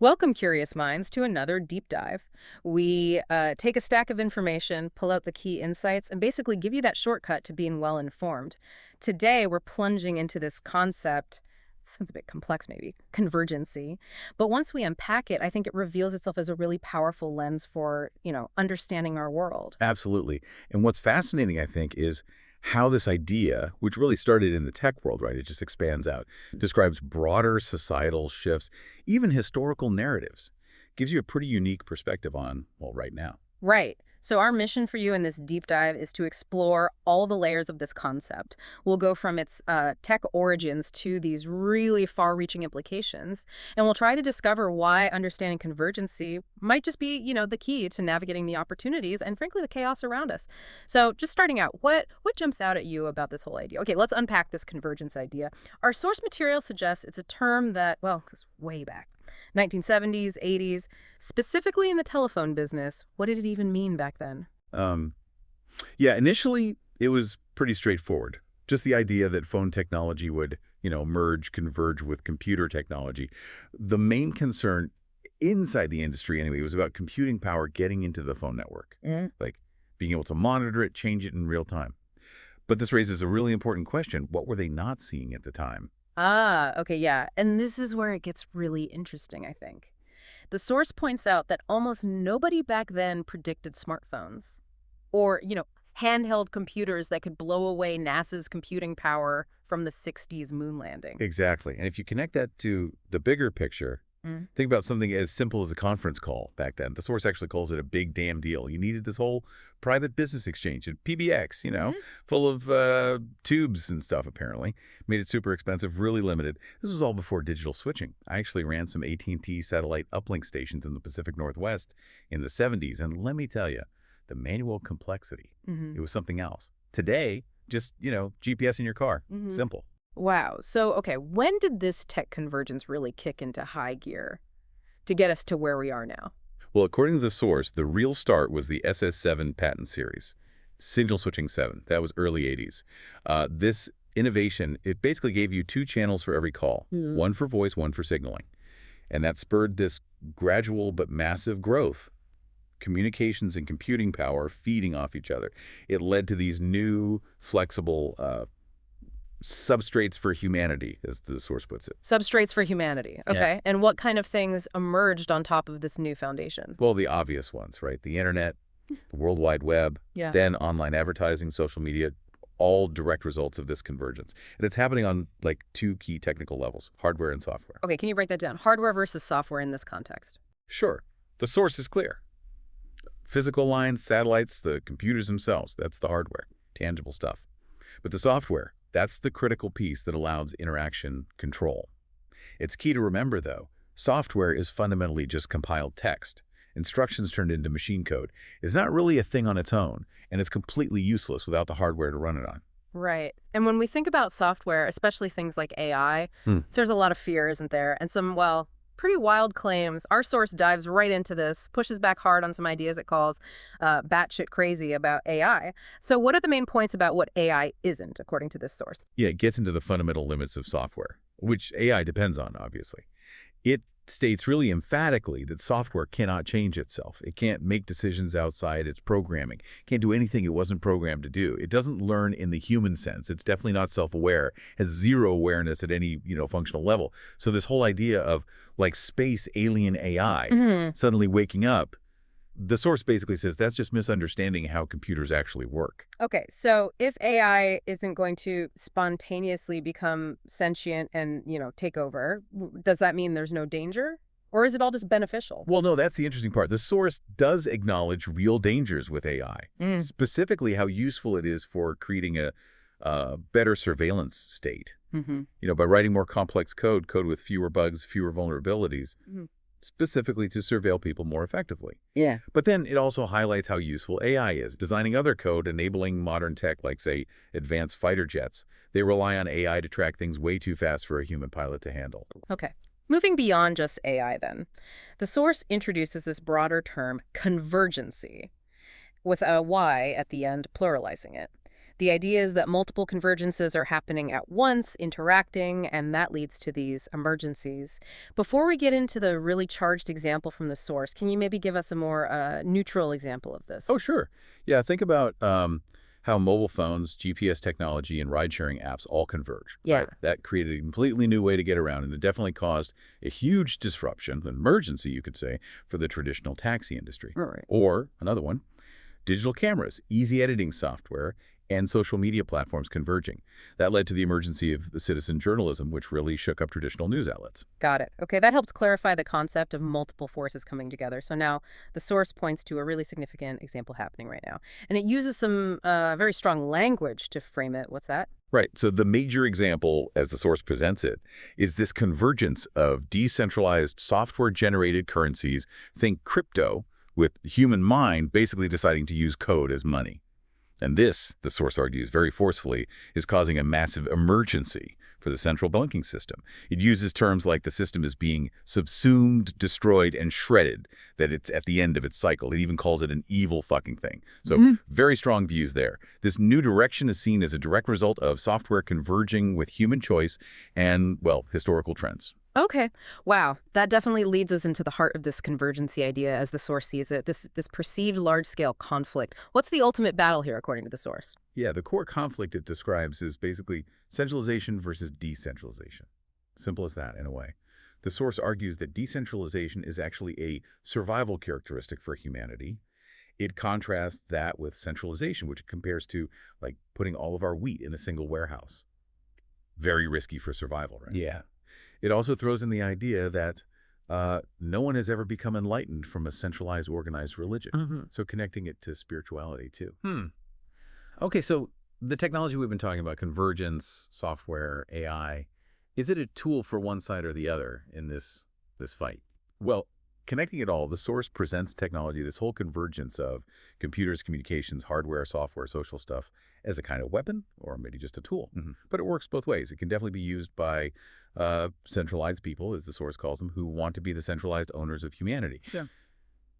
Welcome, curious minds, to another deep dive. We take a stack of information, pull out the key insights, and basically give you that shortcut to being well informed. Today, we're plunging into this concept. Sounds a bit complex, maybe, convergency. But once we unpack it, I think it reveals itself as a really powerful lens for, understanding our world. Absolutely. And what's fascinating, I think, is how this idea, which really started in the tech world, right? It just expands out, describes broader societal shifts, even historical narratives. Gives you a pretty unique perspective on, well, right now. Right. So our mission for you in this deep dive is to explore all the layers of this concept. We'll go from its tech origins to these really far-reaching implications, and we'll try to discover why understanding convergency might just be, the key to navigating the opportunities and, frankly, the chaos around us. So just starting out, what jumps out at you about this whole idea? Okay, let's unpack this convergence idea. Our source material suggests it's a term that, well, goes way back. 1970s, 80s, specifically in the telephone business. What did it even mean back then? Um, yeah, initially, it was pretty straightforward. Just the idea that phone technology would, converge with computer technology. The main concern inside the industry, anyway, was about computing power getting into the phone network. Like being able to monitor it, change it in real time. But this raises a really important question. What were they not seeing at the time? Ah, okay, yeah. And this is where it gets really interesting, I think. The source points out that almost nobody back then predicted smartphones or, handheld computers that could blow away NASA's computing power from the 60s moon landing. Exactly. And if you connect that to the bigger picture, think about something as simple as a conference call back then. The source actually calls it a big damn deal. You needed this whole private business exchange at PBX, full of tubes and stuff, apparently. Made it super expensive, really limited. This was all before digital switching. I actually ran some AT&T satellite uplink stations in the Pacific Northwest in the 70s. And let me tell you, the manual complexity, it was something else. Today, just, GPS in your car. Simple. Wow. So, okay, when did this tech convergence really kick into high gear to get us to where we are now? Well, according to the source, the real start was the SS7 patent series, Signal Switching 7. That was early 80s. This innovation, it basically gave you two channels for every call, one for voice, one for signaling. And that spurred this gradual but massive growth. Communications and computing power feeding off each other. It led to these new, flexible substrates for humanity, as the source puts it. Substrates for humanity. Okay. Yeah. And what kind of things emerged on top of this new foundation? Well, the obvious ones, right? The internet, the World Wide Web, then online advertising, social media, all direct results of this convergence. And it's happening on like two key technical levels, hardware and software. Okay, can you break that down? Hardware versus software in this context. Sure. The source is clear. Physical lines, satellites, the computers themselves, that's the hardware, tangible stuff. But the software, that's the critical piece that allows interaction control. It's key to remember, though, software is fundamentally just compiled text. Instructions turned into machine code. It's not really a thing on its own, and it's completely useless without the hardware to run it on. Right. And when we think about software, especially things like AI, there's a lot of fear, isn't there? And some, well, pretty wild claims. Our source dives right into this, pushes back hard on some ideas it calls batshit crazy about AI. So what are the main points about what AI isn't, according to this source? Yeah, it gets into the fundamental limits of software, which AI depends on, obviously. It states really emphatically that software cannot change itself. It can't make decisions outside its programming. It can't do anything it wasn't programmed to do. It doesn't learn in the human sense. It's definitely not self-aware, has zero awareness at any, functional level. So this whole idea of like space alien AI suddenly waking up, the source basically says that's just misunderstanding how computers actually work. Okay, so if AI isn't going to spontaneously become sentient and, take over, does that mean there's no danger? Or is it all just beneficial? Well, no, that's the interesting part. The source does acknowledge real dangers with AI, specifically how useful it is for creating a better surveillance state. By writing more complex code with fewer bugs, fewer vulnerabilities, specifically to surveil people more effectively. Yeah. But then it also highlights how useful AI is. Designing other code enabling modern tech like, say, advanced fighter jets, they rely on AI to track things way too fast for a human pilot to handle. Okay. Moving beyond just AI then, the source introduces this broader term, convergency, with a Y at the end, pluralizing it. The idea is that multiple convergences are happening at once, interacting, and that leads to these emergencies. Before we get into the really charged example from the source, can you maybe give us a more neutral example of this? Oh, sure. Yeah, think about how mobile phones, GPS technology, and ride-sharing apps all converge, Yeah. right? That created a completely new way to get around, and it definitely caused a huge disruption, an emergency, you could say, for the traditional taxi industry. Right. Or, another one, digital cameras, easy editing software, and social media platforms converging. That led to the emergency of the citizen journalism, which really shook up traditional news outlets. Got it. Okay, that helps clarify the concept of multiple forces coming together. So now the source points to a really significant example happening right now. And it uses some very strong language to frame it. What's that? Right. So the major example, as the source presents it, is this convergence of decentralized software-generated currencies, think crypto, with the human mind basically deciding to use code as money. And this, the source argues very forcefully, is causing a massive emergency for the central banking system. It uses terms like the system is being subsumed, destroyed, and shredded, that it's at the end of its cycle. It even calls it an evil fucking thing. So very strong views there. This new direction is seen as a direct result of software converging with human choice and, well, historical trends. Okay. Wow. That definitely leads us into the heart of this convergency idea as the source sees it, this perceived large-scale conflict. What's the ultimate battle here, according to the source? Yeah, the core conflict it describes is basically centralization versus decentralization. Simple as that, in a way. The source argues that decentralization is actually a survival characteristic for humanity. It contrasts that with centralization, which it compares to, like, putting all of our wheat in a single warehouse. Very risky for survival, right? Yeah. It also throws in the idea that no one has ever become enlightened from a centralized, organized religion. So connecting it to spirituality, too. Okay, so the technology we've been talking about, convergence, software, AI, is it a tool for one side or the other in this fight? Well, connecting it all, the source presents technology, this whole convergence of computers, communications, hardware, software, social stuff, as a kind of weapon or maybe just a tool. But it works both ways. It can definitely be used by centralized people, as the source calls them, who want to be the centralized owners of humanity. Yeah.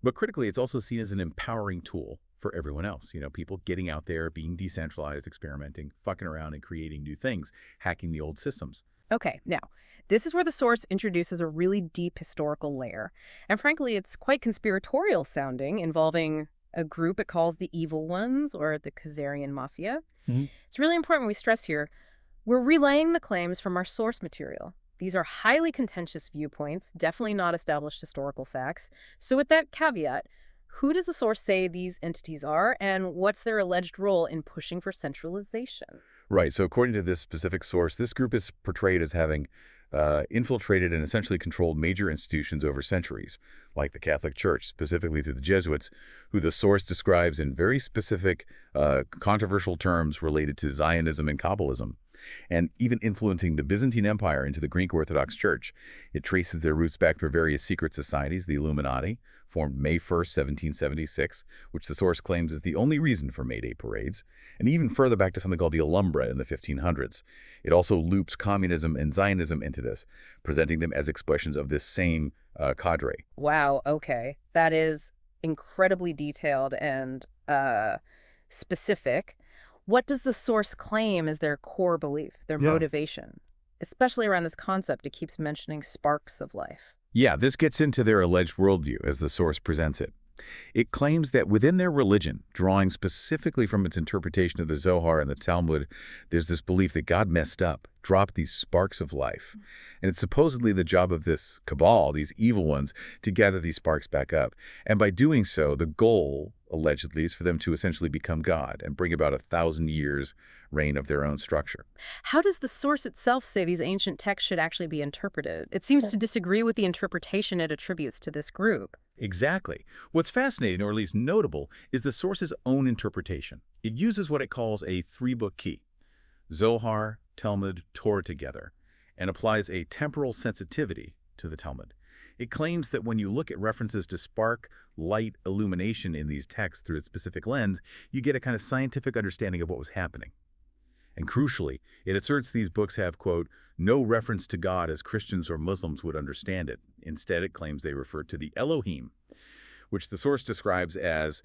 But critically, it's also seen as an empowering tool for everyone else. People getting out there, being decentralized, experimenting, fucking around, and creating new things, hacking the old systems. Okay, now, this is where the source introduces a really deep historical layer. And frankly, it's quite conspiratorial sounding, involving a group it calls the Evil Ones, or the Khazarian Mafia. It's really important we stress here, we're relaying the claims from our source material. These are highly contentious viewpoints, definitely not established historical facts. So with that caveat, who does the source say these entities are, and what's their alleged role in pushing for centralization? Right. So according to this specific source, this group is portrayed as having infiltrated and essentially controlled major institutions over centuries, like the Catholic Church, specifically through the Jesuits, who the source describes in very specific, controversial terms related to Zionism and Kabbalism, and even influencing the Byzantine Empire into the Greek Orthodox Church. It traces their roots back to various secret societies, the Illuminati, formed May 1st, 1776, which the source claims is the only reason for May Day parades, and even further back to something called the Alhambra in the 1500s. It also loops communism and Zionism into this, presenting them as expressions of this same cadre. Wow, okay. That is incredibly detailed and specific. What does the source claim is their core belief, their motivation? Especially around this concept, it keeps mentioning sparks of life. Yeah, this gets into their alleged worldview as the source presents it. It claims that within their religion, drawing specifically from its interpretation of the Zohar and the Talmud, there's this belief that God messed up, dropped these sparks of life. And it's supposedly the job of this cabal, these evil ones, to gather these sparks back up. And by doing so, the goal, allegedly, is for them to essentially become God and bring about 1,000 years reign of their own structure. How does the source itself say these ancient texts should actually be interpreted? It seems to disagree with the interpretation it attributes to this group. Exactly. What's fascinating, or at least notable, is the source's own interpretation. It uses what it calls a three-book key, Zohar, Talmud, Torah together, and applies a temporal sensitivity to the Talmud. It claims that when you look at references to spark, light, illumination in these texts through a specific lens, you get a kind of scientific understanding of what was happening. And crucially, it asserts these books have, quote, no reference to God as Christians or Muslims would understand it. Instead, it claims they refer to the Elohim, which the source describes as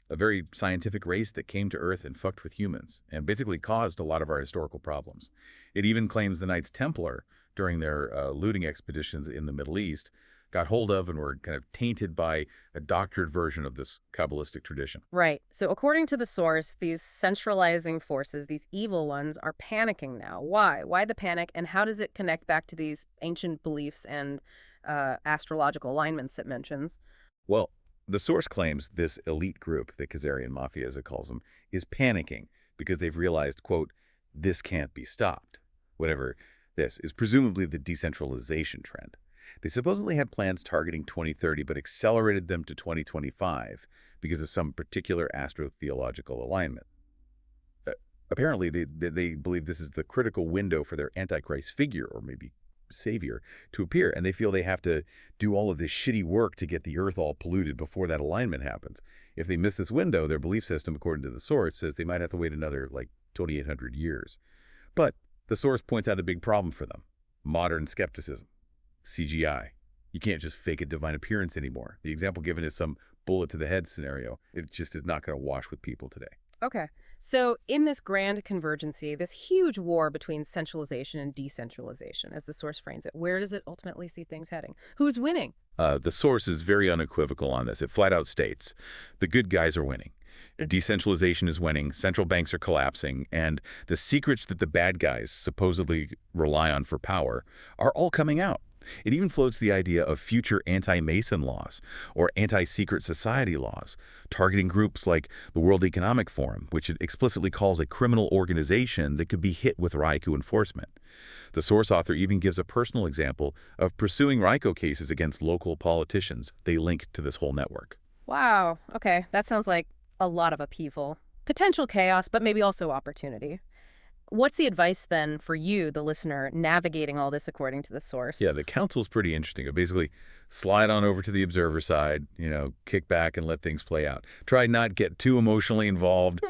a very scientific race that came to Earth and fucked with humans and basically caused a lot of our historical problems. It even claims the Knights Templar, during their looting expeditions in the Middle East, got hold of and were kind of tainted by a doctored version of this Kabbalistic tradition. Right. So according to the source, these centralizing forces, these evil ones, are panicking now. Why? Why the panic, and how does it connect back to these ancient beliefs and astrological alignments it mentions? Well, the source claims this elite group, the Khazarian Mafia as it calls them, is panicking because they've realized, quote, this can't be stopped. Whatever this is presumably the decentralization trend. They supposedly had plans targeting 2030, but accelerated them to 2025 because of some particular astrotheological alignment. Apparently, they believe this is the critical window for their Antichrist figure, or maybe savior, to appear, and they feel they have to do all of this shitty work to get the Earth all polluted before that alignment happens. If they miss this window, their belief system, according to the source, says they might have to wait another, 2,800 years. But the source points out a big problem for them: modern skepticism. CGI. You can't just fake a divine appearance anymore. The example given is some bullet to the head scenario. It just is not going to wash with people today. Okay. So in this grand convergency, this huge war between centralization and decentralization, as the source frames it, where does it ultimately see things heading? Who's winning? The source is very unequivocal on this. It flat out states the good guys are winning. Decentralization is winning, central banks are collapsing, and the secrets that the bad guys supposedly rely on for power are all coming out. It even floats the idea of future anti-Mason laws or anti-secret society laws, targeting groups like the World Economic Forum, which it explicitly calls a criminal organization that could be hit with RICO enforcement. The source author even gives a personal example of pursuing RICO cases against local politicians they link to this whole network. Wow. Okay. That sounds like a lot of upheaval. Potential chaos, but maybe also opportunity. What's the advice then for you, the listener, navigating all this according to the source? Yeah, the counsel's pretty interesting. Basically, slide on over to the observer side, kick back and let things play out. Try not get too emotionally involved.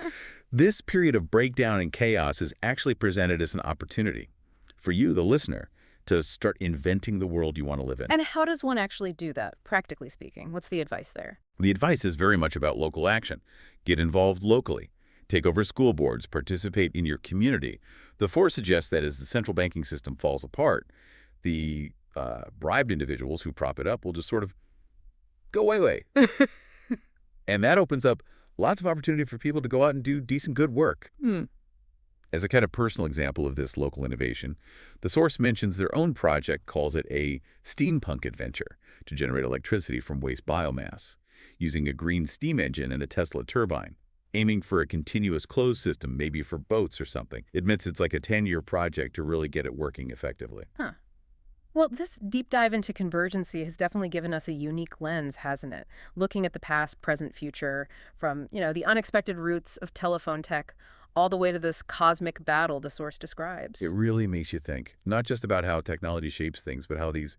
This period of breakdown and chaos is actually presented as an opportunity for you, the listener, to start inventing the world you want to live in. And how does one actually do that, practically speaking? What's the advice there? The advice is very much about local action. Get involved locally. Take over school boards, participate in your community. The four suggests that as the central banking system falls apart, the bribed individuals who prop it up will just sort of go away. And that opens up lots of opportunity for people to go out and do decent good work. As a kind of personal example of this local innovation, the source mentions their own project calls it a steampunk adventure to generate electricity from waste biomass, using a green steam engine and a Tesla turbine. Aiming for a continuous closed system, maybe for boats or something. Admits it's like a 10-year project to really get it working effectively. Huh. Well, this deep dive into convergency has definitely given us a unique lens, hasn't it? Looking at the past, present, future, from, the unexpected roots of telephone tech all the way to this cosmic battle the source describes. It really makes you think, not just about how technology shapes things, but how these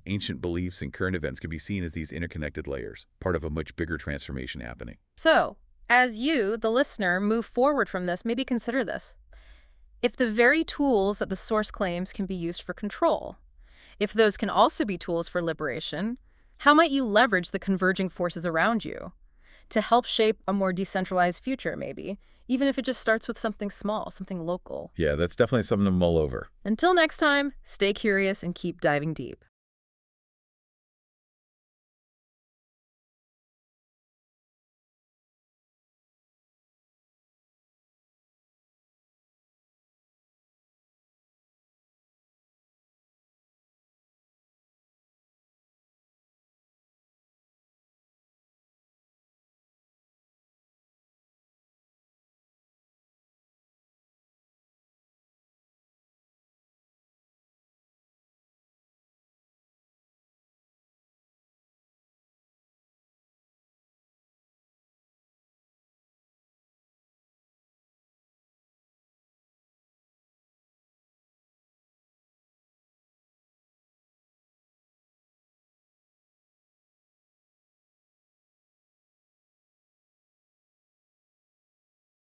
ancient beliefs and current events could be seen as these interconnected layers, part of a much bigger transformation happening. So, as you, the listener, move forward from this, maybe consider this. If the very tools that the source claims can be used for control, if those can also be tools for liberation, how might you leverage the converging forces around you to help shape a more decentralized future, maybe, even if it just starts with something small, something local? Yeah, that's definitely something to mull over. Until next time, stay curious and keep diving deep.